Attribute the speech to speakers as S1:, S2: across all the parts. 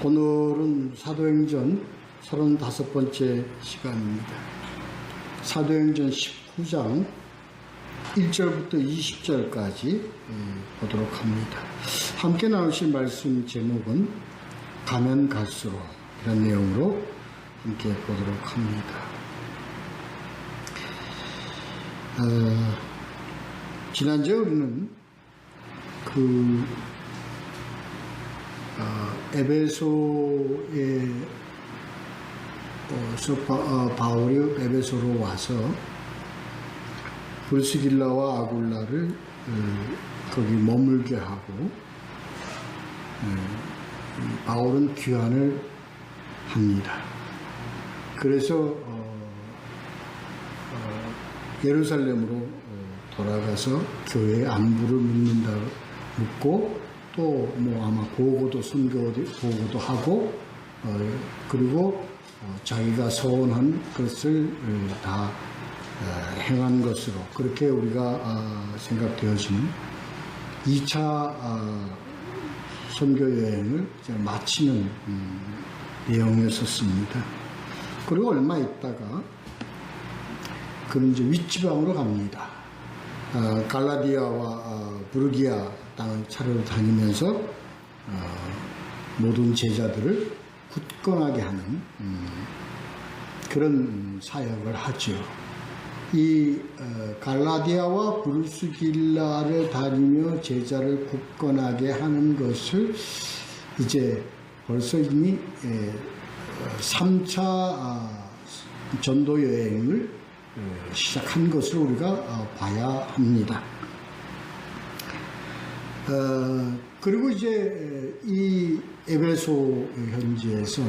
S1: 오늘은 사도행전 35번째 시간입니다. 사도행전 19장 1절부터 20절까지 보도록 합니다. 함께 나누실 말씀 제목은 가면 갈수록 이런 내용으로 함께 보도록 합니다. 지난주에 우리는 바울이 에베소로 와서 브리스길라와 아굴라를 거기 머물게 하고 바울은 귀환을 합니다. 그래서 예루살렘으로 돌아가서 교회의 안부를 묻고 또 아마 보고도 보고도 하고 그리고 자기가 서원한 것을 다 행한 것으로 그렇게 우리가 생각되어지는 2차 선교 여행을 마치는 내용이었습니다. 그리고 얼마 있다가 그는 이제 윗지방으로 갑니다. 갈라디아와 부르기아 땅을 차례로 다니면서 모든 제자들을 굳건하게 하는 그런 사역을 하죠. 이 갈라디아와 브루스길라를 다니며 제자를 굳건하게 하는 것을 이제 벌써 이미 3차 전도 여행을 시작한 것을 우리가 봐야 합니다. 그리고 이제 이 에베소 현지에서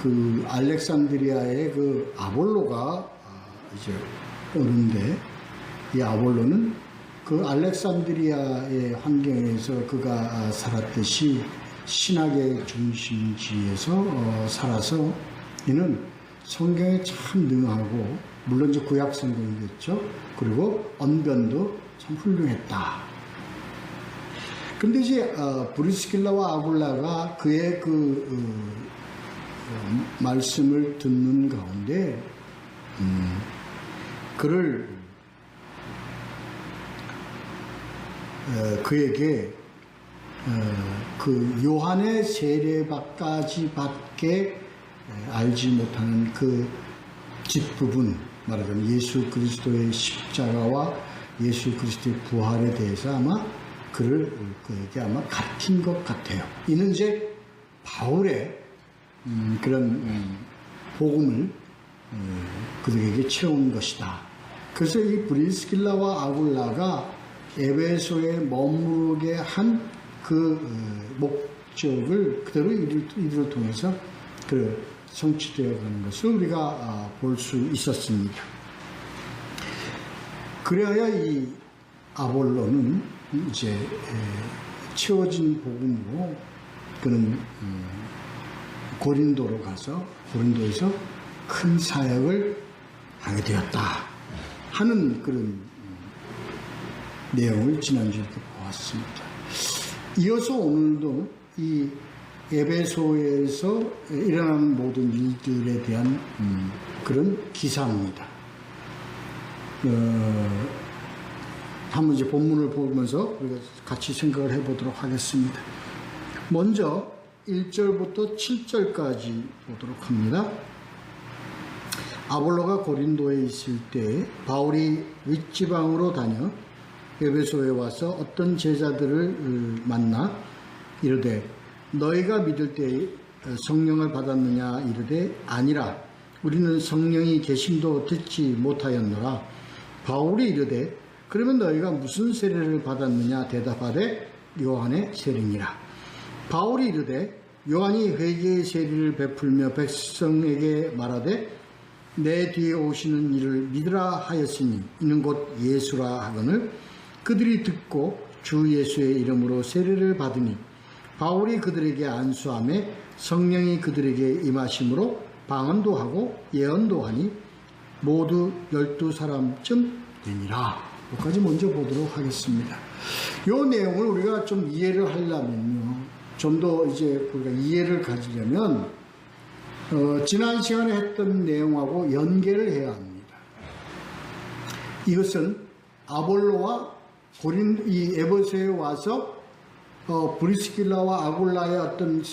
S1: 그 알렉산드리아의 그 아볼로가 이제 오는데, 이 아볼로는 그 알렉산드리아의 환경에서 그가 살았듯이 신학의 중심지에서 살아서 이는 성경에 참 능하고, 물론 이제 구약 성경이겠죠. 그리고 언변도 참 훌륭했다. 근데 이제 브리스길라와 아굴라가 그의 말씀을 듣는 가운데 그에게 그 요한의 세례밖에 알지 못하는 그 뒷부분, 말하자면 예수 그리스도의 십자가와 예수 그리스도의 부활에 대해서 아마 그에게 아마 가르친 것 같아요. 이는 이제 바울의 그런 복음을 그들에게 채운 것이다. 그래서 이 브리스길라와 아굴라가 에베소에 머무르게 한 그 목적을 그대로 이들을 통해서 성취되어 가는 것을 우리가 볼 수 있었습니다. 그래야 이 아볼로는 이제 채워진 복음으로 그는 고린도로 가서 고린도에서 큰 사역을 하게 되었다 하는 그런 내용을 지난주에 보았습니다. 이어서 오늘도 이 에베소에서 일어나는 모든 일들에 대한 그런 기사입니다. 한번 이제 본문을 보면서 우리가 같이 생각을 해보도록 하겠습니다. 먼저 1절부터 7절까지 보도록 합니다. 아볼로가 고린도에 있을 때 바울이 윗지방으로 다녀 에베소에 와서 어떤 제자들을 만나 이르되 너희가 믿을 때 성령을 받았느냐 이르되 아니라 우리는 성령이 계심도 듣지 못하였노라. 바울이 이르되 그러면 너희가 무슨 세례를 받았느냐 대답하되 요한의 세례니라. 바울이 이르되 요한이 회개의 세례를 베풀며 백성에게 말하되 내 뒤에 오시는 이를 믿으라 하였으니 이는 곧 예수라 하거늘 그들이 듣고 주 예수의 이름으로 세례를 받으니 바울이 그들에게 안수하며 성령이 그들에게 임하심으로 방언도 하고 예언도 하니 모두 12사람쯤 되니라. 여기까지 먼저 보도록 하겠습니다. 이 내용을 우리가 좀 이해를 하려면요, 좀 더 이제 우리가 이해를 가지려면 지난 시간에 했던 내용하고 연계를 해야 합니다. 이것은 아볼로와 이 에베소에 와서 브리스길라와 아굴라의 어떤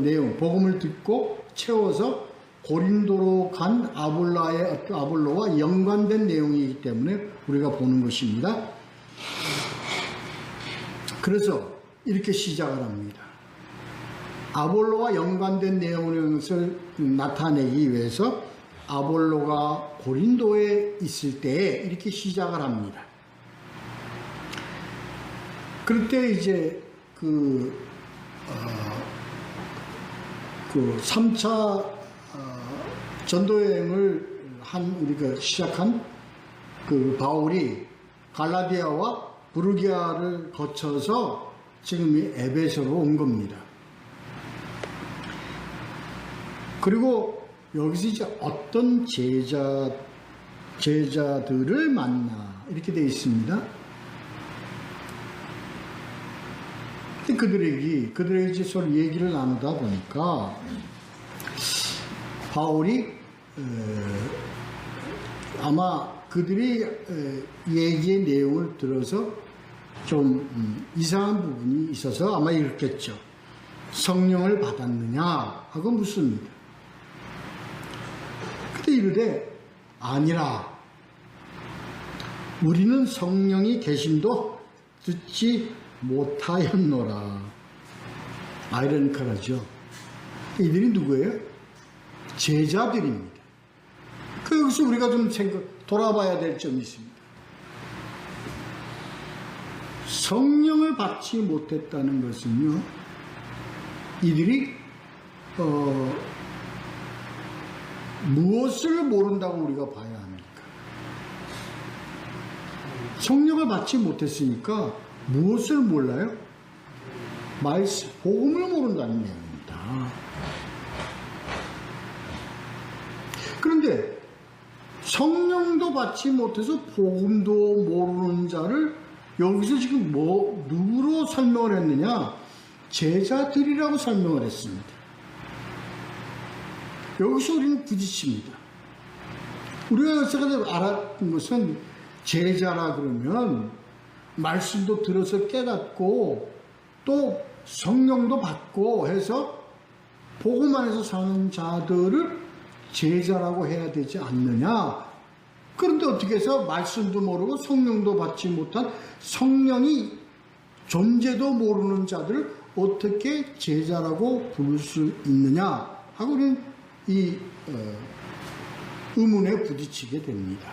S1: 내용, 복음을 듣고 채워서 고린도로 간 아볼로와 연관된 내용이기 때문에 우리가 보는 것입니다. 그래서 이렇게 시작을 합니다. 아볼로와 연관된 내용을 나타내기 위해서 아볼로가 고린도에 있을 때 이렇게 시작을 합니다. 그럴 때 이제 그 3차 전도여행을 우리가 시작한 그 바울이 갈라디아와 부르기아를 거쳐서 지금 이 에베소로 온 겁니다. 그리고 여기서 이제 어떤 제자들을 만나 이렇게 되어 있습니다. 그들에게 이제 서로 얘기를 나누다 보니까 바울이 아마 그들이 얘기의 내용을 들어서 좀 이상한 부분이 있어서 아마 이렇겠죠. 성령을 받았느냐 하고 묻습니다. 그때 이르되 아니라 우리는 성령이 계심도 듣지 못하였노라. 아이러니컬하죠. 이들이 누구예요? 제자들입니다. 여기서 우리가 좀 돌아봐야 될 점이 있습니다. 성령을 받지 못했다는 것은요, 이들이 무엇을 모른다고 우리가 봐야 합니까? 성령을 받지 못했으니까 무엇을 몰라요? 복음을 모른다는 내용입니다. 그런데 성령도 받지 못해서 복음도 모르는 자를 여기서 지금 누구로 설명을 했느냐? 제자들이라고 설명을 했습니다. 여기서 우리는 부딪힙니다. 우리가 여기서 알았던 것은 제자라 그러면 말씀도 들어서 깨닫고 또 성령도 받고 해서 복음 안에서 사는 자들을 제자라고 해야 되지 않느냐. 그런데 어떻게 해서 말씀도 모르고 성령도 받지 못한 성령이 존재도 모르는 자들을 어떻게 제자라고 부를 수 있느냐 하고 우리는 이 의문에 부딪히게 됩니다.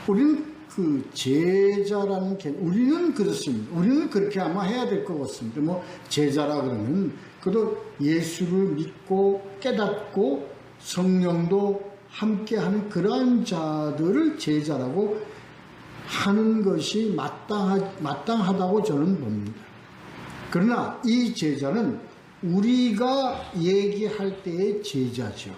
S1: 우리는 그 제자라는 개념, 우리는 그렇습니다. 우리는 그렇게 아마 해야 될 것 같습니다. 제자라 그러면 그래도 예수를 믿고 깨닫고 성령도 함께하는 그러한 자들을 제자라고 하는 것이 마땅하다고 저는 봅니다. 그러나 이 제자는 우리가 얘기할 때의 제자죠.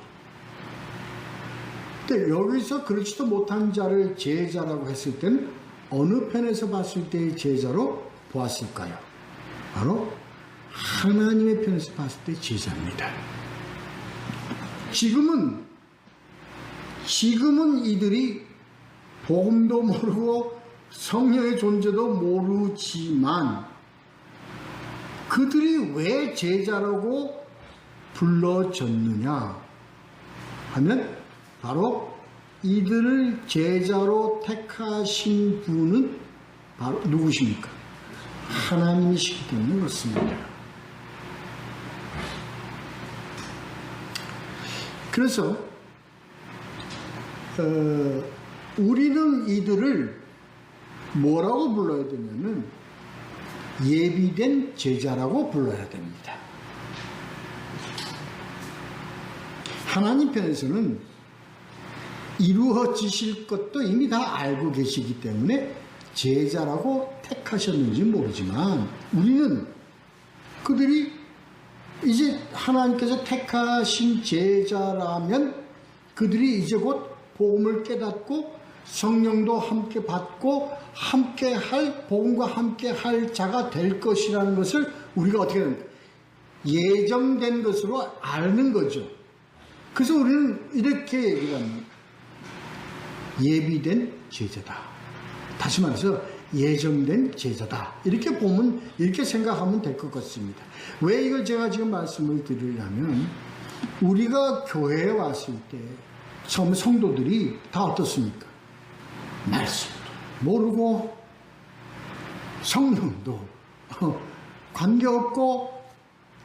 S1: 근데 여기서 그렇지도 못한 자를 제자라고 했을 때는 어느 편에서 봤을 때의 제자로 보았을까요? 바로 하나님의 편에서 봤을 때의 제자입니다. 지금은 이들이 복음도 모르고 성령의 존재도 모르지만 그들이 왜 제자라고 불러졌느냐 하면 바로 이들을 제자로 택하신 분은 바로 누구십니까? 하나님이시기 때문에 그렇습니다. 그래서 우리는 이들을 뭐라고 불러야 되냐면 예비된 제자라고 불러야 됩니다. 하나님 편에서는 이루어지실 것도 이미 다 알고 계시기 때문에 제자라고 택하셨는지 모르지만 우리는 그들이 이제 하나님께서 택하신 제자라면 그들이 이제 곧 복음을 깨닫고 성령도 함께 받고 함께 할 복음과 함께 할 자가 될 것이라는 것을 우리가 어떻게 합니까? 예정된 것으로 아는 거죠. 그래서 우리는 이렇게 얘기를 합니다. 예비된 제자다. 다시 말해서 예정된 제자다. 이렇게 보면, 이렇게 생각하면 될 것 같습니다. 왜 이걸 제가 지금 말씀을 드리려면, 우리가 교회에 왔을 때 처음 성도들이 다 어떻습니까? 말씀도 모르고 성령도 관계없고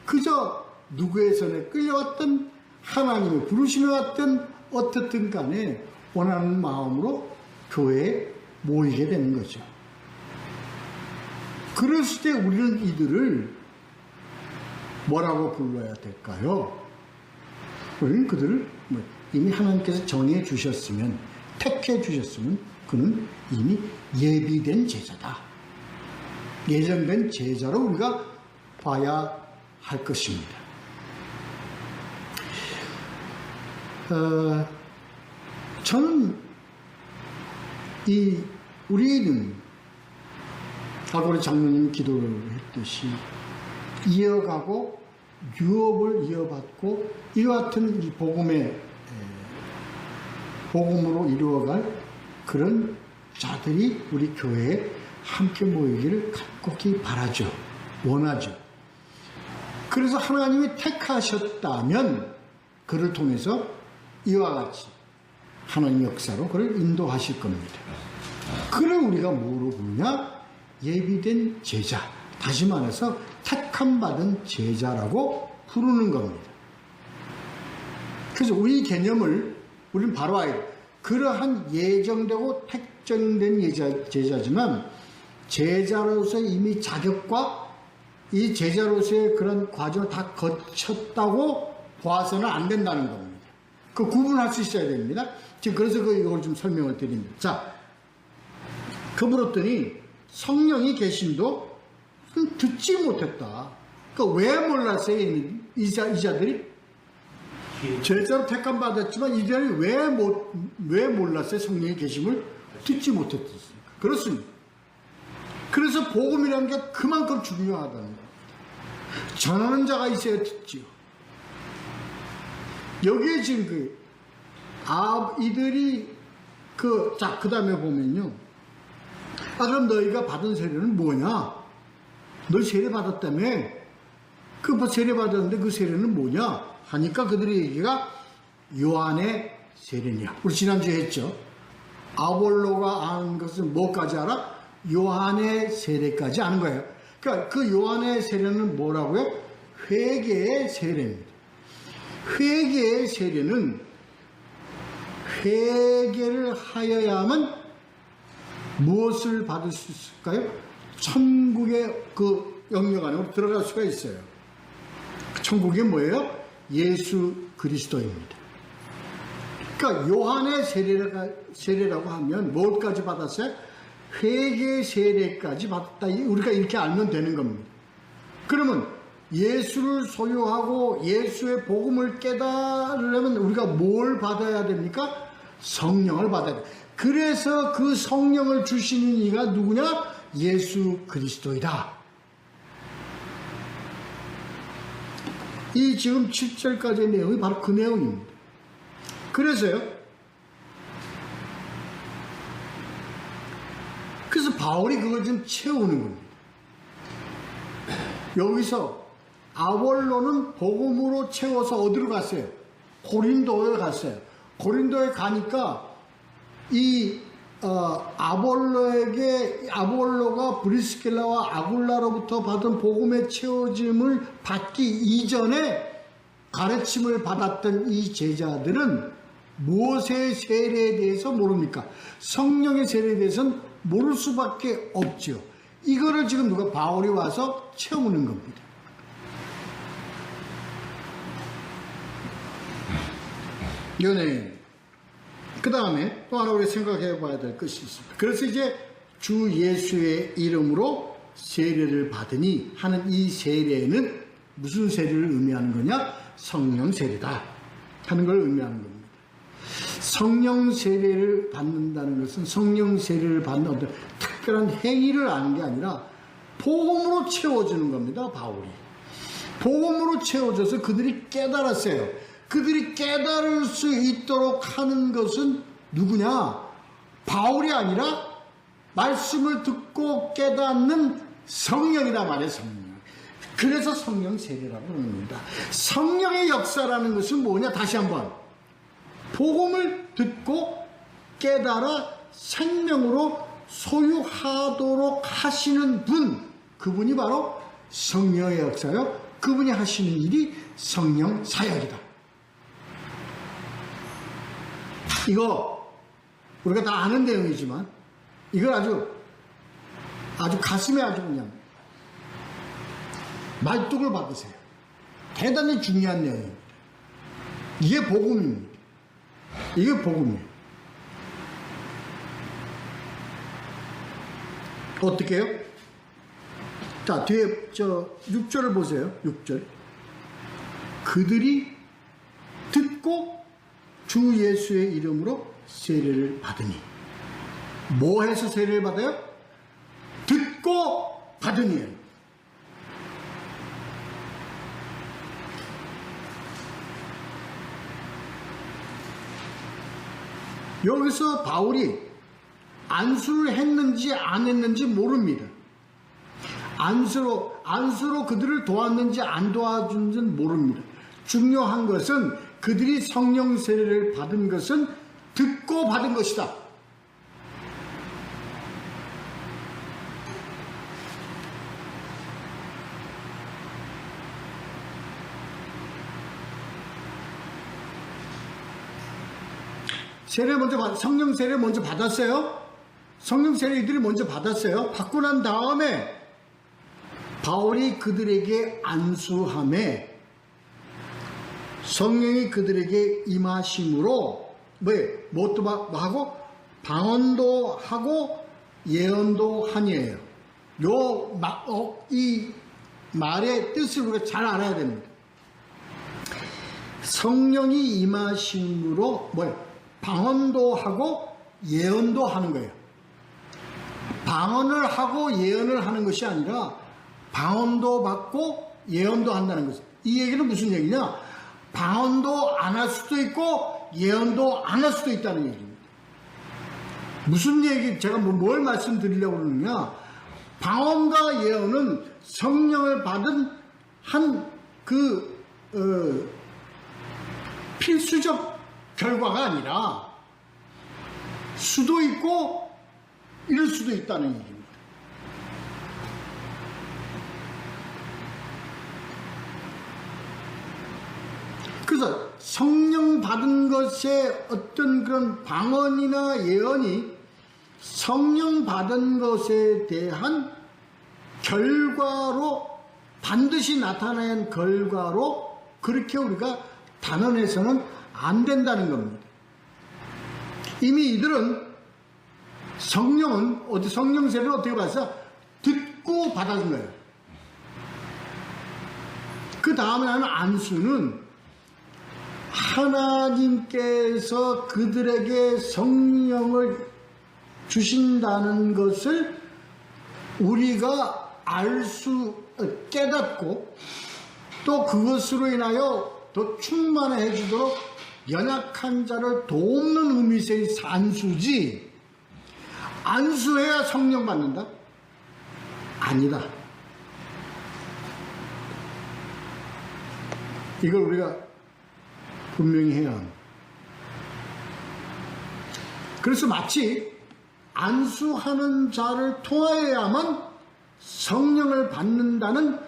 S1: 그저 누구의 손에 끌려왔든 하나님의 부르심에 왔든 어떻든 간에 원하는 마음으로 교회에 모이게 되는 거죠. 그랬을 때 우리는 이들을 뭐라고 불러야 될까요? 우리는 그들을 이미 하나님께서 정해 주셨으면, 택해 주셨으면 그는 이미 예비된 제자다. 예정된 제자로 우리가 봐야 할 것입니다. 저는 우리는 아까 우리 장로님 기도를 했듯이 이어가고 유업을 이어받고 이와 같은 이 복음으로 이루어갈 그런 자들이 우리 교회에 함께 모이기를 간곡히 바라죠. 원하죠. 그래서 하나님이 택하셨다면 그를 통해서 이와 같이 하나님 역사로 그를 인도하실 겁니다. 그를 우리가 뭐로 부르냐? 예비된 제자. 다시 말해서 택함 받은 제자라고 부르는 겁니다. 그래서 우리 개념을 우리는 바로 알아야 돼요. 그러한 예정되고 택정된 제자지만 제자로서 이미 자격과 이 제자로서의 그런 과정을 다 거쳤다고 봐서는 안 된다는 겁니다. 그 구분할 수 있어야 됩니다. 지금 그래서 이걸 좀 설명을 드립니다. 자, 그물었더니 성령이 계심도 듣지 못했다. 그러니까 왜 몰랐어요? 이 자들이? 제자로 택함 받았지만 이들이 왜 몰랐어요? 성령의 계심을 듣지 못했습니까? 그렇습니다. 그래서 복음이라는 게 그만큼 중요하다는 겁니다. 전하는 자가 있어야 듣지요. 여기에 지금 이들이 그 다음에 보면요. 그럼 너희가 받은 세례는 뭐냐? 너 세례 받았다며? 세례 받았는데 그 세례는 뭐냐? 하니까 그들의 얘기가 요한의 세례냐. 우리 지난주에 했죠. 아볼로가 아는 것은 뭐까지 알아? 요한의 세례까지 아는 거예요. 그러니까 그 요한의 세례는 뭐라고요? 회개의 세례입니다. 회개의 세례는 회개를 하여야만 무엇을 받을 수 있을까요? 천국의 그 영역 안으로 들어갈 수가 있어요. 천국이 뭐예요? 예수 그리스도입니다. 그러니까 요한의 세례라고 하면 뭘까지 받았어요? 회개 세례까지 받았다. 우리가 이렇게 알면 되는 겁니다. 그러면 예수를 소유하고 예수의 복음을 깨달으려면 우리가 뭘 받아야 됩니까? 성령을 받아야 돼요. 그래서 그 성령을 주시는 이가 누구냐? 예수 그리스도이다. 이 지금 7절까지의 내용이 바로 그 내용입니다. 그래서 바울이 그걸 좀 채우는 겁니다. 여기서 아볼로는 복음으로 채워서 어디로 갔어요? 고린도에 갔어요. 고린도에 가니까 아볼로가 브리스길라와 아굴라로부터 받은 복음의 채워짐을 받기 이전에 가르침을 받았던 이 제자들은 무엇의 세례에 대해서 모릅니까? 성령의 세례에 대해서는 모를 수밖에 없죠. 이거를 지금 누가 바울이 와서 채우는 겁니다. 연예인. 그 다음에 또 하나 우리 생각해 봐야 될 것이 있습니다. 그래서 이제 주 예수의 이름으로 세례를 받으니 하는 이 세례는 무슨 세례를 의미하는 거냐? 성령 세례다 하는 걸 의미하는 겁니다. 성령 세례를 받는다는 것은 성령 세례를 받는 어떤 특별한 행위를 하는 게 아니라 복음으로 채워주는 겁니다. 바울이 복음으로 채워져서 그들이 깨달았어요. 그들이 깨달을 수 있도록 하는 것은 누구냐? 바울이 아니라 말씀을 듣고 깨닫는 성령이다 말이에요. 성령. 그래서 성령 세례라고 합니다. 성령의 역사라는 것은 뭐냐? 다시 한번 복음을 듣고 깨달아 생명으로 소유하도록 하시는 분, 그분이 바로 성령의 역사요. 그분이 하시는 일이 성령 사역이다. 이거 우리가 다 아는 내용이지만 이걸 아주 가슴에 아주 그냥 말뚝을 박으세요. 대단히 중요한 내용입니다. 이게 복음입니다. 이게 복음이에요. 어떻게 해요? 자, 뒤에 6절을 보세요. 6절. 그들이 듣고 주 예수의 이름으로 세례를 받으니. 뭐 해서 세례를 받아요? 듣고 받으니. 여기서 바울이 안수를 했는지 안 했는지 모릅니다. 안수로 그들을 도왔는지 안 도와준지는 모릅니다. 중요한 것은 그들이 성령 세례를 받은 것은 듣고 받은 것이다. 성령 세례 먼저 받았어요. 성령 세례 이들이 먼저 받았어요. 받고 난 다음에 바울이 그들에게 안수함에 성령이 그들에게 임하심으로 뭣도 하고 방언도 하고 예언도 하니에요. 이 말의 뜻을 우리가 잘 알아야 됩니다. 성령이 임하심으로 방언도 하고 예언도 하는 거예요. 방언을 하고 예언을 하는 것이 아니라 방언도 받고 예언도 한다는 거죠. 이 얘기는 무슨 얘기냐? 방언도 안 할 수도 있고 예언도 안 할 수도 있다는 얘기입니다. 무슨 얘기, 제가 뭘 말씀드리려고 그러느냐? 방언과 예언은 성령을 받은 필수적 결과가 아니라 수도 있고 이럴 수도 있다는 얘기입니다. 그래서 성령 받은 것에 어떤 그런 방언이나 예언이 성령 받은 것에 대한 결과로 반드시 나타나는 결과로 그렇게 우리가 단언해서는 안 된다는 겁니다. 이미 이들은 성령 세례를 어떻게 받았어? 듣고 받은 거예요. 그 다음에 하는 안수는 하나님께서 그들에게 성령을 주신다는 것을 우리가 깨닫고 또 그것으로 인하여 더 충만해 주도록 연약한 자를 돕는 의미의 안수지, 안수해야 성령 받는다? 아니다. 이걸 우리가 분명히 해야 합니다. 그래서 마치 안수하는 자를 통하여야만 성령을 받는다는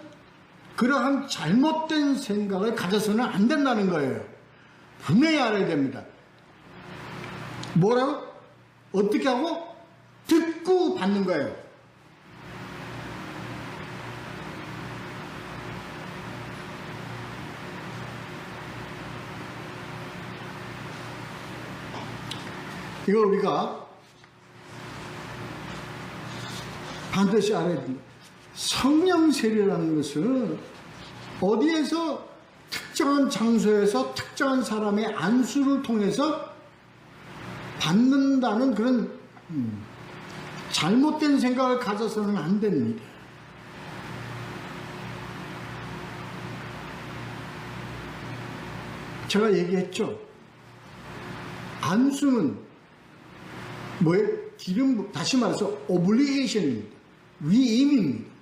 S1: 그러한 잘못된 생각을 가져서는 안 된다는 거예요. 분명히 알아야 됩니다. 뭐라고? 어떻게 하고? 듣고 받는 거예요. 이걸 우리가 반드시 알아야 됩니다. 성령 세례라는 것은 어디에서 특정한 장소에서 특정한 사람의 안수를 통해서 받는다는 그런 잘못된 생각을 가져서는 안 됩니다. 제가 얘기했죠. 안수는 뭐예요? 다시 말해서 obligation입니다. 위임입니다.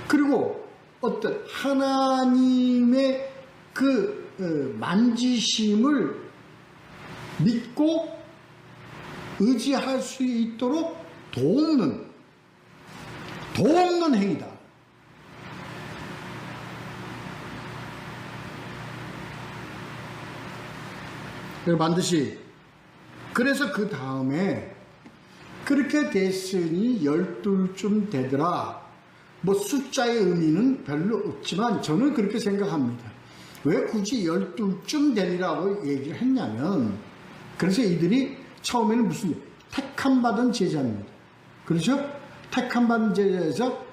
S1: 그리고 어떤 하나님의 그 만지심을 믿고 의지할 수 있도록 도움는 행위다. 반드시 그래서 그 다음에 그렇게 됐으니 12쯤 되더라. 뭐 숫자의 의미는 별로 없지만 저는 그렇게 생각합니다. 왜 굳이 12쯤 되리라고 얘기를 했냐면 그래서 이들이 처음에는 무슨 택함 받은 제자입니다. 그렇죠? 택함 받은 제자에서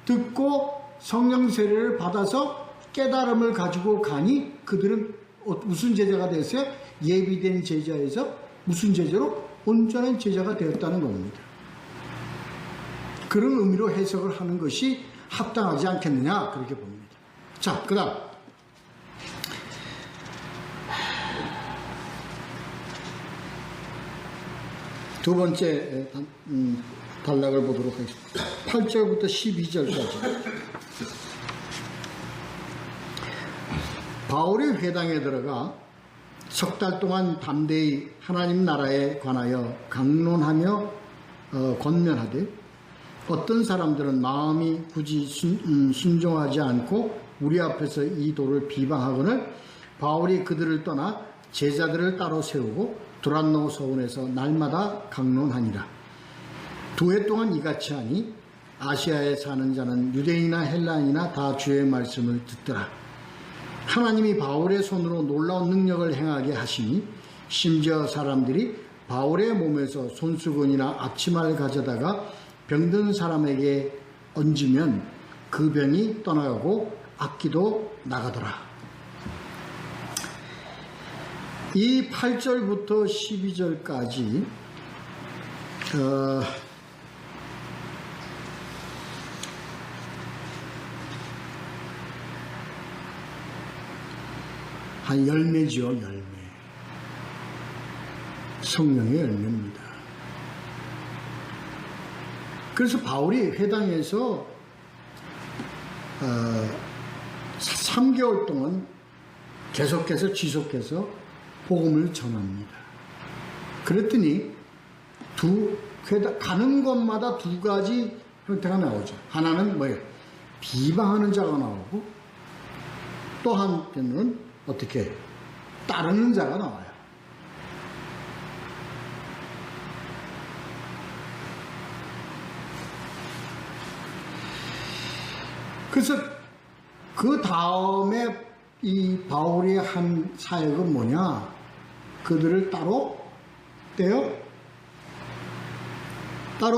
S1: 듣고 성령 세례를 받아서 깨달음을 가지고 가니 그들은 무슨 제자가 됐어요? 예비된 제자에서 무슨 제자로? 온전한 제자가 되었다는 겁니다. 그런 의미로 해석을 하는 것이 합당하지 않겠느냐 그렇게 봅니다. 자, 그 다음 두 번째 단락을 보도록 하겠습니다. 8절부터 12절까지 바울이 회당에 들어가 석 달 동안 담대히 하나님 나라에 관하여 강론하며 권면하되 어떤 사람들은 마음이 굳이 순종하지 않고 우리 앞에서 이 도를 비방하거늘 바울이 그들을 떠나 제자들을 따로 세우고 두란노 서원에서 날마다 강론하니라. 2해 동안 이같이 하니 아시아에 사는 자는 유대인이나 헬라인이나 다 주의 말씀을 듣더라. 하나님이 바울의 손으로 놀라운 능력을 행하게 하시니 심지어 사람들이 바울의 몸에서 손수건이나 앞치마를 가져다가 병든 사람에게 얹으면 그 병이 떠나가고 악기도 나가더라. 이 8절부터 12절까지 한 열매지요, 열매. 성령의 열매입니다. 그래서 바울이 회당에서 3개월 동안 계속해서 지속해서 복음을 전합니다. 그랬더니 가는 곳마다 2가지 형태가 나오죠. 하나는 뭐예요? 비방하는 자가 나오고 또 한편은 어떻게 따르는 자가 나와요. 그래서 그 다음에 이 바울이 한 사역은 뭐냐? 그들을 따로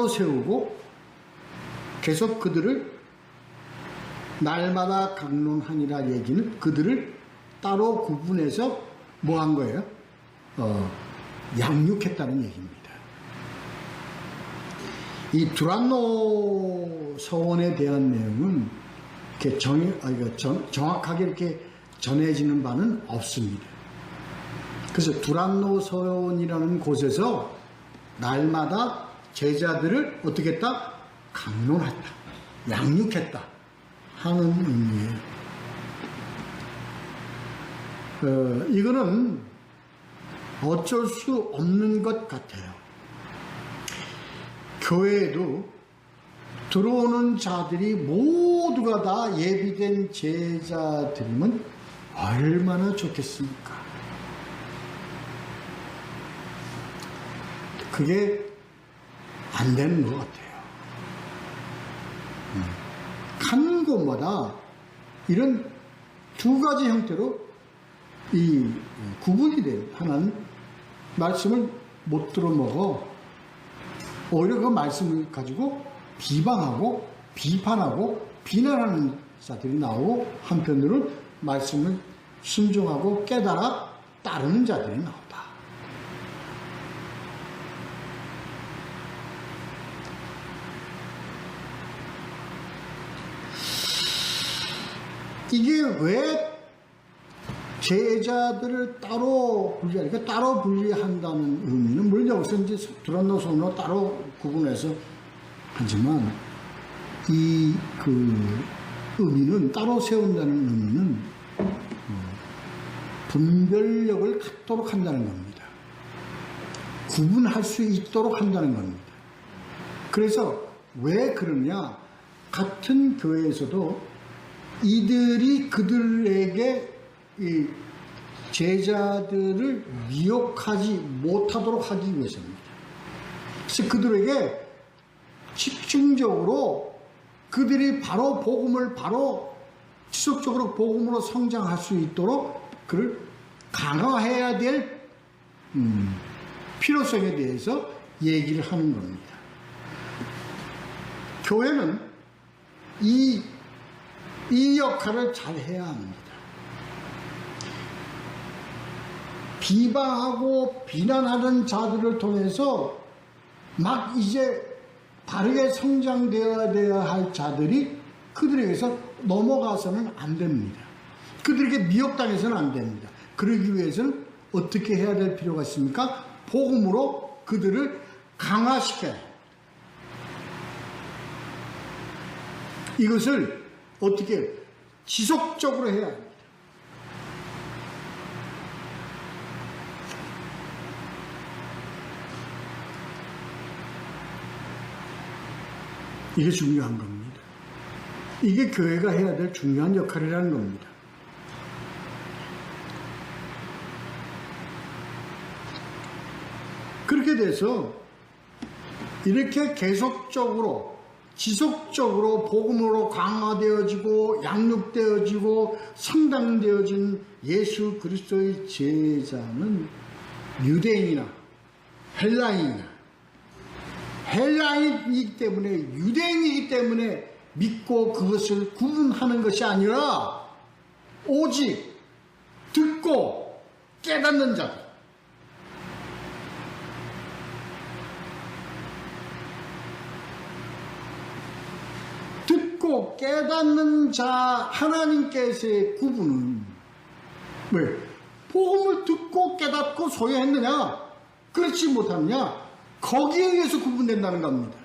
S1: 세우고 계속 그들을 날마다 강론하니라 얘기는 그들을 따로 구분해서 뭐 한 거예요? 양육했다는 얘기입니다. 이 두란노 서원에 대한 내용은 이렇게 정확하게 이렇게 전해지는 바는 없습니다. 그래서 두란노 서원이라는 곳에서 날마다 제자들을 어떻게 했다? 강론했다. 양육했다. 하는 의미예요. 이거는 어쩔 수 없는 것 같아요. 교회에도 들어오는 자들이 모두가 다 예비된 제자들이면 얼마나 좋겠습니까? 그게 안 되는 것 같아요. 간 곳마다 이런 2가지 형태로 이 구분이 돼요. 하나는 말씀을 못 들어먹어 오히려 그 말씀을 가지고 비방하고 비판하고 비난하는 자들이 나오고 한편으로는 말씀을 순종하고 깨달아 따르는 자들이 나온다. 이게 왜 제자들을 따로 분리하니까 따로 분리한다는 의미는 물론 여기서 이제 두란노 소문으로 따로 구분해서 하지만 이 의미는 따로 세운다는 의미는 분별력을 갖도록 한다는 겁니다. 구분할 수 있도록 한다는 겁니다. 그래서 왜 그러냐? 같은 교회에서도 이들이 그들에게 이 제자들을 미혹하지 못하도록 하기 위해서입니다. 그래서 그들에게 집중적으로 그들이 바로 복음을 바로 지속적으로 복음으로 성장할 수 있도록 그를 강화해야 될 필요성에 대해서 얘기를 하는 겁니다. 교회는 이 역할을 잘 해야 합니다. 비방하고 비난하는 자들을 통해서 막 이제 바르게 성장되어야 할 자들이 그들에게서 넘어가서는 안 됩니다. 그들에게 미혹당해서는 안 됩니다. 그러기 위해서는 어떻게 해야 될 필요가 있습니까? 복음으로 그들을 강화시켜야 합니다. 이것을 어떻게 지속적으로 해야 합니다. 이게 중요한 겁니다. 이게 교회가 해야 될 중요한 역할이라는 겁니다. 그렇게 돼서 이렇게 계속적으로 지속적으로 복음으로 강화되어지고 양육되어지고 성장되어진 예수 그리스도의 제자는 유대인이나 헬라인이기 때문에 유대인이기 때문에 믿고 그것을 구분하는 것이 아니라 오직 듣고 깨닫는 자들, 듣고 깨닫는 자 하나님께서의 구분은 왜? 복음을 듣고 깨닫고 소유했느냐? 그렇지 못하느냐? 거기에 의해서 구분된다는 겁니다.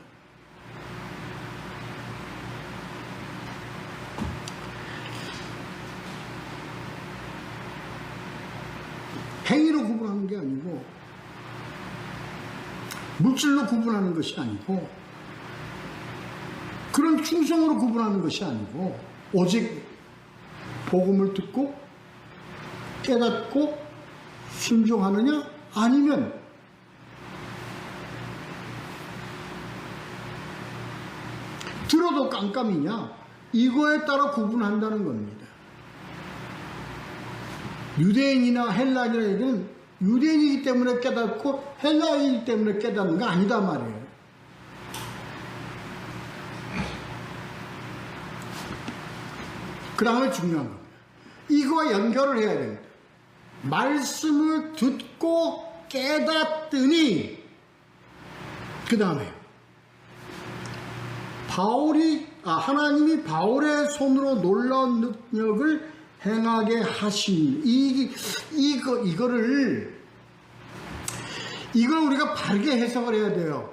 S1: 행위로 구분하는 게 아니고 물질로 구분하는 것이 아니고 그런 충성으로 구분하는 것이 아니고 오직 복음을 듣고 깨닫고 순종하느냐 아니면 들어도 깜깜이냐 이거에 따라 구분한다는 겁니다. 유대인이나 헬라인이나 유대인이기 때문에 깨닫고 헬라인이기 때문에 깨닫는 거 아니다 말이에요. 그 다음에 중요한 겁니다. 이거와 연결을 해야 됩니다. 말씀을 듣고 깨닫더니 그 다음에 하나님이 바울의 손으로 놀라운 능력을 행하게 하신 이걸 우리가 바르게 해석을 해야 돼요.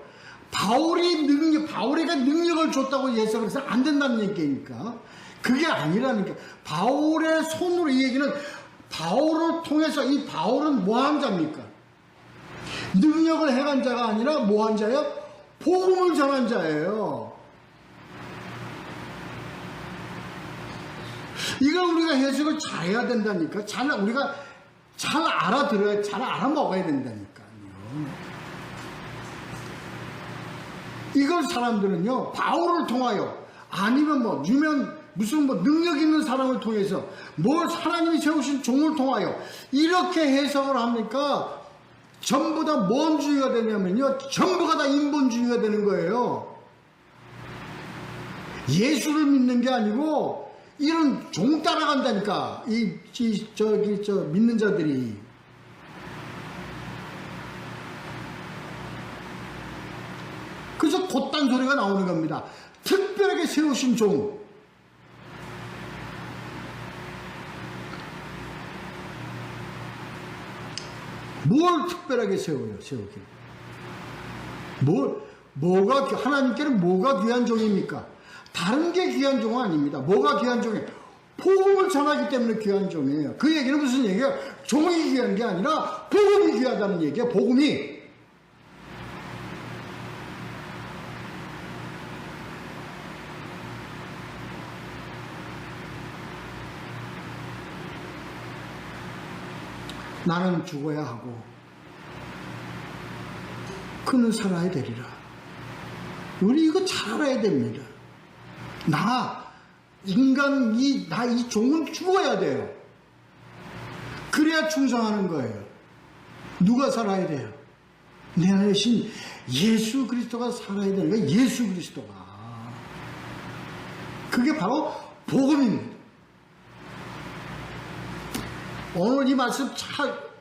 S1: 바울에게 능력을 줬다고 해석을 해서 안 된다는 얘기니까 그게 아니라니까. 바울의 손으로 이 얘기는 바울을 통해서 이 바울은 뭐한 자입니까? 능력을 행한 자가 아니라 뭐한 자예요? 복음을 전한 자예요. 이걸 우리가 해석을 잘해야 된다니까. 우리가 잘 알아들어야, 잘 알아먹어야 된다니까요. 이걸 사람들은요, 바울을 통하여, 아니면 무슨 능력 있는 사람을 통해서, 하나님이 세우신 종을 통하여, 이렇게 해석을 합니까? 전부 다 뭔 주의가 되냐면요, 전부가 다 인본주의가 되는 거예요. 예수를 믿는 게 아니고, 이런 종 따라간다니까. 믿는 자들이. 그래서 곧단 소리가 나오는 겁니다. 특별하게 세우신 종. 뭘 특별하게 세우기는? 뭐가, 하나님께는 뭐가 귀한 종입니까? 다른 게 귀한 종은 아닙니다. 뭐가 귀한 종이에요? 복음을 전하기 때문에 귀한 종이에요. 그 얘기는 무슨 얘기예요? 종이 귀한 게 아니라 복음이 귀하다는 얘기예요. 복음이. 나는 죽어야 하고 그는 살아야 되리라. 우리 이거 잘 알아야 됩니다. 나 이 종은 죽어야 돼요. 그래야 충성하는 거예요. 누가 살아야 돼요? 내 안에 계신 예수 그리스도가 살아야 되는 거예요. 예수 그리스도가. 그게 바로 복음입니다. 오늘 이 말씀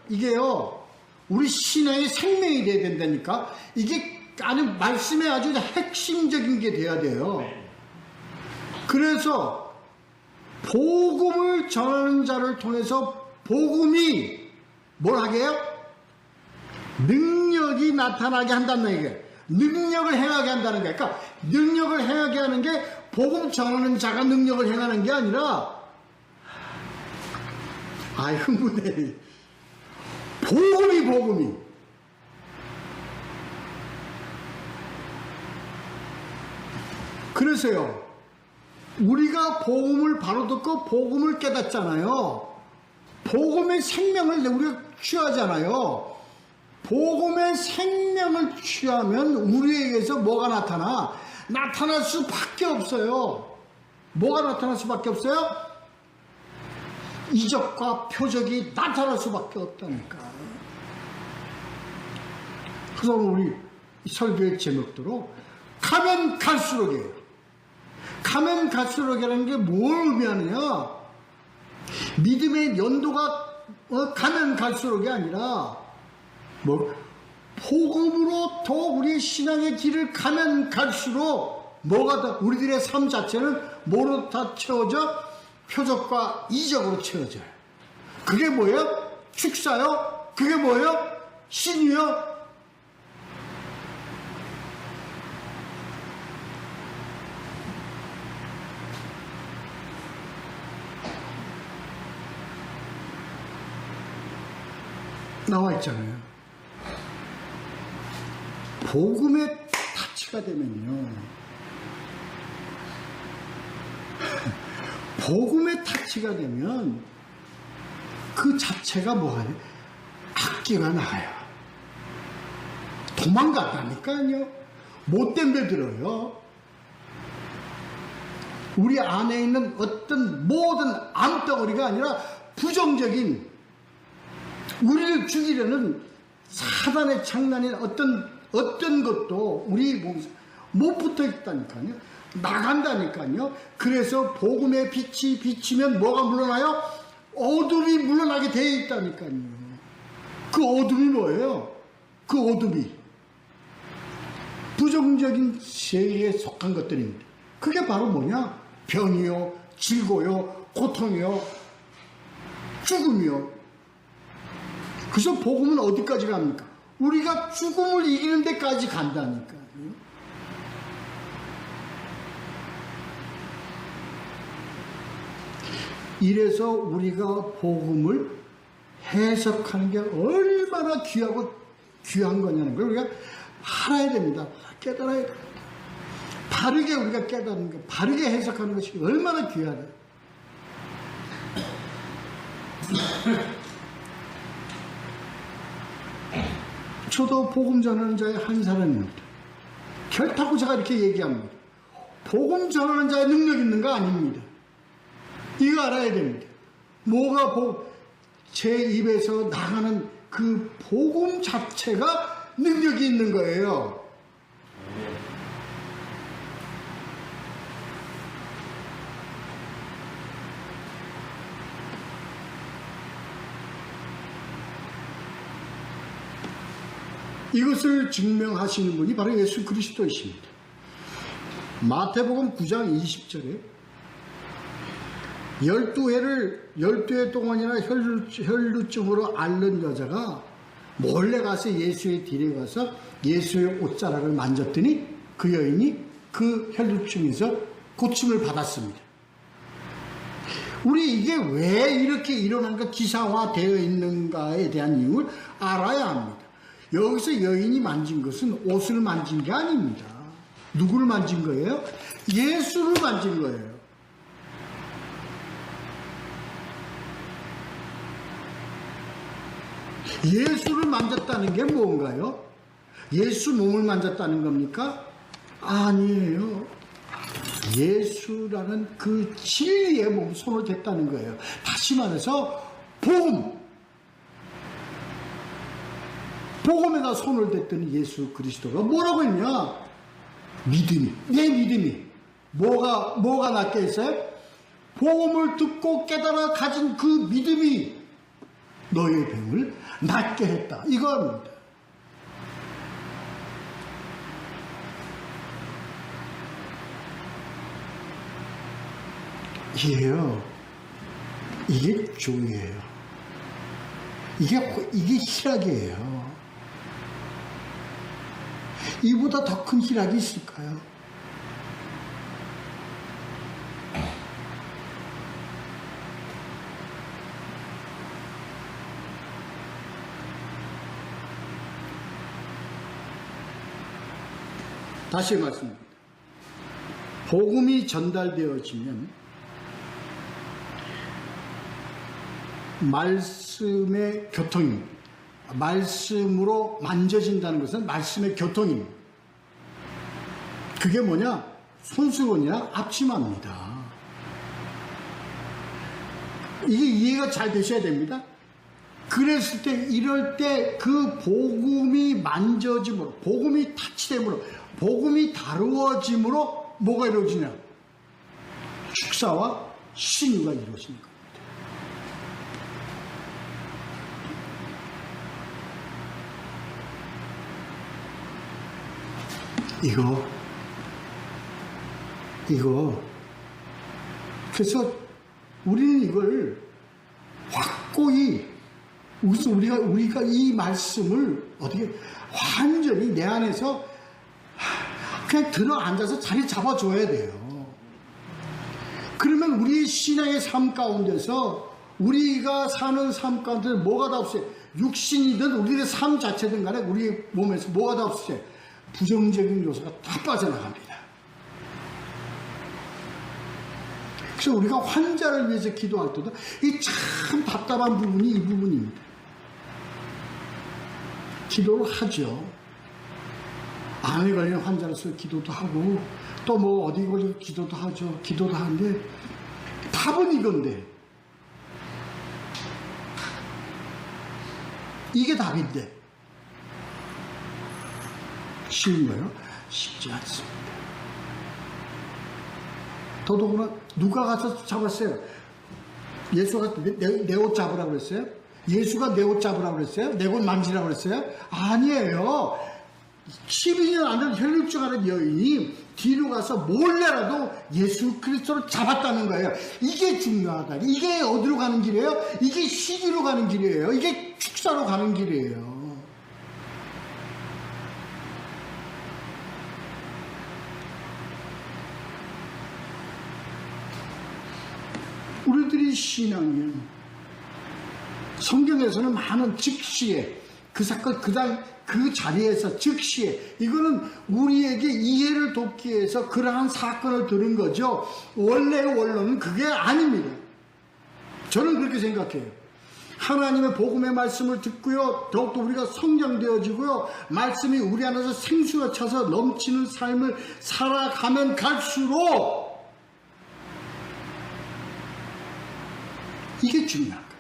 S1: 이게요, 우리 신앙의 생명이 돼야 된다니까. 이게 아주 말씀의 아주 핵심적인 게 돼야 돼요. 그래서 복음을 전하는 자를 통해서 복음이 뭘 하게 해요? 능력이 나타나게 한다는 얘기예요. 능력을 행하게 한다는 거예요. 그러니까 능력을 행하게 하는 게 복음 전하는 자가 능력을 행하는 게 아니라, 흥분해. 복음이. 그래서요, 우리가 복음을 바로 듣고 복음을 깨닫잖아요. 복음의 생명을 우리가 취하잖아요. 복음의 생명을 취하면 우리에게서 뭐가 나타나? 나타날 수밖에 없어요. 뭐가 나타날 수밖에 없어요? 이적과 표적이 나타날 수밖에 없다니까. 그래서 우리 설교의 제목대로 가면 갈수록이에요. 가면 갈수록이라는 게 뭘 의미하느냐? 믿음의 연도가 가면 갈수록이 아니라 복음으로 더 우리의 신앙의 길을 가면 갈수록 뭐가 더 우리들의 삶 자체는 뭐로 다 채워져? 표적과 이적으로 채워져요. 그게 뭐예요? 축사요? 그게 뭐예요? 신이요? 나와 있잖아요. 복음의 타치가 되면요, 복음의 타치가 되면 그 자체가 뭐하냐? 악기가 나와요. 도망간다니까요. 못된 데 들어요. 우리 안에 있는 어떤 모든 암덩어리가 아니라 부정적인, 우리를 죽이려는 사단의 장난인 어떤 것도 우리 몸에 못 붙어 있다니까요. 나간다니까요. 그래서 복음의 빛이 비치면 뭐가 물러나요? 어둠이 물러나게 되어 있다니까요. 그 어둠이 뭐예요? 그 어둠이 부정적인 세계에 속한 것들입니다. 그게 바로 뭐냐? 병이요, 질고요, 고통이요, 죽음이요. 그래서 복음은 어디까지 갑니까? 우리가 죽음을 이기는 데까지 간다니까요. 이래서 우리가 복음을 해석하는 게 얼마나 귀하고 귀한 거냐는 걸 우리가 알아야 됩니다. 깨달아야 됩니다. 바르게 우리가 깨닫는 거, 바르게 해석하는 것이 얼마나 귀하다. 저도 복음 전하는 자의 한 사람입니다. 결타고 제가 이렇게 얘기합니다. 복음 전하는 자의 능력 있는 거 아닙니다. 이거 알아야 됩니다. 제 입에서 나가는 그 복음 자체가 능력이 있는 거예요. 이것을 증명하시는 분이 바로 예수 그리스도이십니다. 마태복음 9장 20절에 12해 동안이나 혈루증으로 앓는 여자가 몰래 가서 예수의 뒤에 가서 예수의 옷자락을 만졌더니 그 여인이 그 혈루증에서 고침을 받았습니다. 우리 이게 왜 이렇게 일어난가 기사화되어 있는가에 대한 이유를 알아야 합니다. 여기서 여인이 만진 것은 옷을 만진 게 아닙니다. 누구를 만진 거예요? 예수를 만진 거예요. 예수를 만졌다는 게 뭔가요? 예수 몸을 만졌다는 겁니까? 아니에요. 예수라는 그 진리의 몸 손을 댔다는 거예요. 다시 말해서 복음에다 손을 댔더니 예수 그리스도가 뭐라고 했냐? 믿음이, 내 믿음이 뭐가 낫게 했어요? 복음을 듣고 깨달아 가진 그 믿음이 너의 병을 낫게 했다. 이겁니다. 이게 교회예요. 이게 희락이에요. 이보다 더 큰 희락이 있을까요? 다시 말씀드립니다. 복음이 전달되어지면 말씀의 교통입니다. 말씀으로 만져진다는 것은 말씀의 교통입니다. 그게 뭐냐? 손수건이나 앞치마입니다. 이게 이해가 잘 되셔야 됩니다. 그랬을 때, 이럴 때 그 복음이 만져짐으로, 복음이 타치됨으로, 복음이 다루어짐으로 뭐가 이루어지냐? 축사와 신유가 이루어지는 겁니다. 이거 그래서 우리는 이걸 확고히 우리가 이 말씀을 어떻게 완전히 내 안에서 그냥 들어 앉아서 자리 잡아줘야 돼요. 그러면 우리 신앙의 삶 가운데서 우리가 사는 삶 가운데 뭐가 다 없어요. 육신이든 우리의 삶 자체든 간에 우리 몸에서 뭐가 다 없어요. 부정적인 요소가 다 빠져나갑니다. 그래서 우리가 환자를 위해서 기도할 때도 이 참 답답한 부분이 이 부분입니다. 기도를 하죠. 암에 걸린 환자로서 기도도 하고 또 뭐 어디 걸려 기도도 하죠. 기도도 하는데 답은 이건데 이게 답인데 쉬운가요? 쉽지 않습니다. 더더구나 누가 가서 잡았어요? 예수가 내 옷 잡으라고 그랬어요? 예수가 내 옷 잡으라고 그랬어요? 내 옷 만지라고 그랬어요? 아니에요. 12년 안에 혈루증 하는 여인이 뒤로 가서 몰래라도 예수 그리스도를 잡았다는 거예요. 이게 중요하다. 이게 어디로 가는 길이에요? 이게 시기로 가는 길이에요. 이게 축사로 가는 길이에요. 우리들이 신앙이에요. 성경에서는 많은 즉시에 그 사건 그 자리에서 즉시에 이거는 우리에게 이해를 돕기 위해서 그러한 사건을 들은 거죠. 원래의 원론은 그게 아닙니다. 저는 그렇게 생각해요. 하나님의 복음의 말씀을 듣고요. 더욱더 우리가 성장되어지고요. 말씀이 우리 안에서 생수가 차서 넘치는 삶을 살아가면 갈수록 이게 중요한 거예요.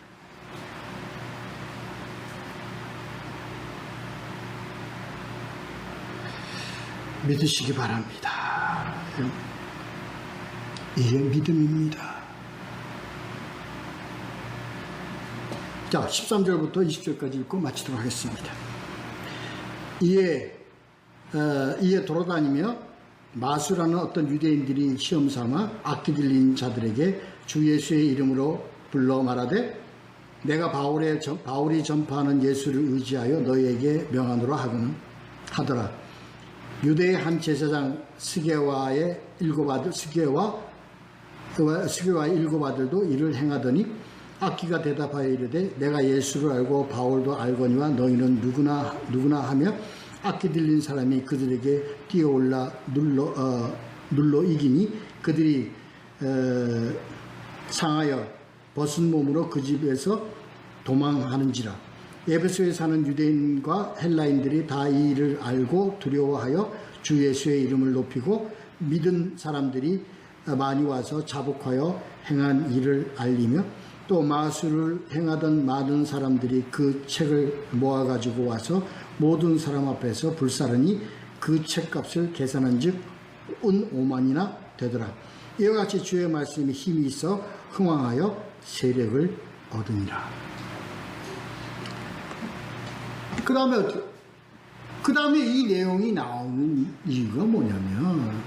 S1: 믿으시기 바랍니다. 이게 믿음입니다. 자, 13절부터 20절까지 읽고 마치도록 하겠습니다. 이에 돌아다니며 마수라는 어떤 유대인들이 시험 삼아 악기 들린 자들에게 주 예수의 이름으로 불러 말하되 내가 바울이 전파하는 예수를 의지하여 너희에게 명하노라 하더라. 유대의 한 제사장 스게와의 일곱 아들도 이를 행하더니 악기가 대답하여 이르되 내가 예수를 알고 바울도 알거니와 너희는 누구나 하며 악기 들린 사람이 그들에게 뛰어올라 눌러 이기니 그들이 상하여 벗은 몸으로 그 집에서 도망하는지라. 에베소에 사는 유대인과 헬라인들이 다 이 일을 알고 두려워하여 주 예수의 이름을 높이고 믿은 사람들이 많이 와서 자복하여 행한 일을 알리며 또 마술을 행하던 많은 사람들이 그 책을 모아가지고 와서 모든 사람 앞에서 불사르니 그 책값을 계산한 즉 은 5만이나 되더라. 이와 같이 주의 말씀이 힘이 있어 흥왕하여 세력을 얻으니라. 그 다음에 이 내용이 나오는 이유가 뭐냐면,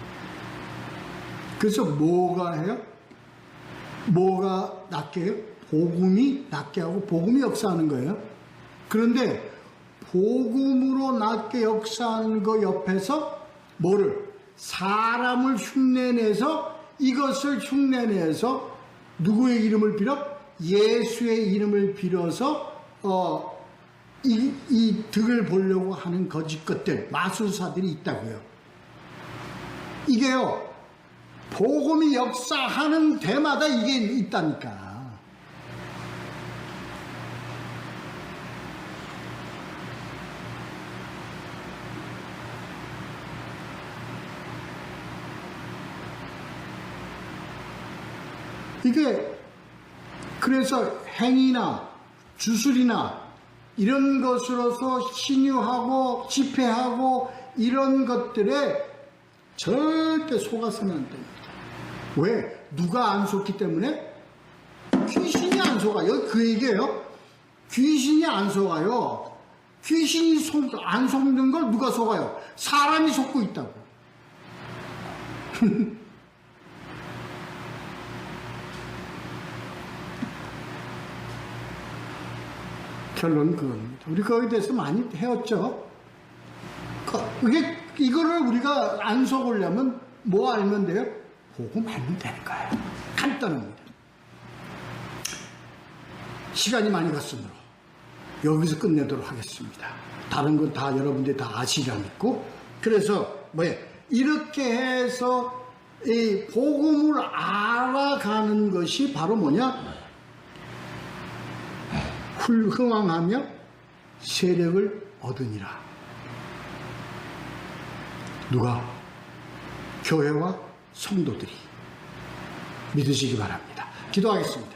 S1: 그래서 뭐가 해요? 뭐가 낫게 해요? 복음이 낫게 하고 복음이 역사하는 거예요. 그런데 복음으로 낫게 역사하는 거 옆에서 뭐를? 사람을 흉내내서, 이것을 흉내내서 누구의 이름을 빌어? 예수의 이름을 빌어서 이 득을 보려고 하는 거짓 것들, 마술사들이 있다고요. 이게요, 복음이 역사하는 데마다 이게 있다니까. 이게 그래서 행위나 주술이나 이런 것으로서 신유하고 집회하고 이런 것들에 절대 속아서는 안 됩니다. 왜? 누가 안 속기 때문에? 귀신이 안 속아요. 그 얘기예요. 귀신이 안 속아요. 귀신이 안 속는 걸 누가 속아요? 사람이 속고 있다고. 결론은 그겁니다. 우리 거기에 대해서 많이 헤었죠. 이거를 우리가 안 속으려면 뭐 알면 돼요? 복음 알면 되는 거예요. 간단합니다. 시간이 많이 갔으므로 여기서 끝내도록 하겠습니다. 다른 건 다 여러분들이 다 아시리라 믿고, 그래서 이렇게 해서 이 복음을 알아가는 것이 바로 뭐냐? 흥왕하며 세력을 얻으니라. 누가? 교회와 성도들이 믿으시기 바랍니다. 기도하겠습니다.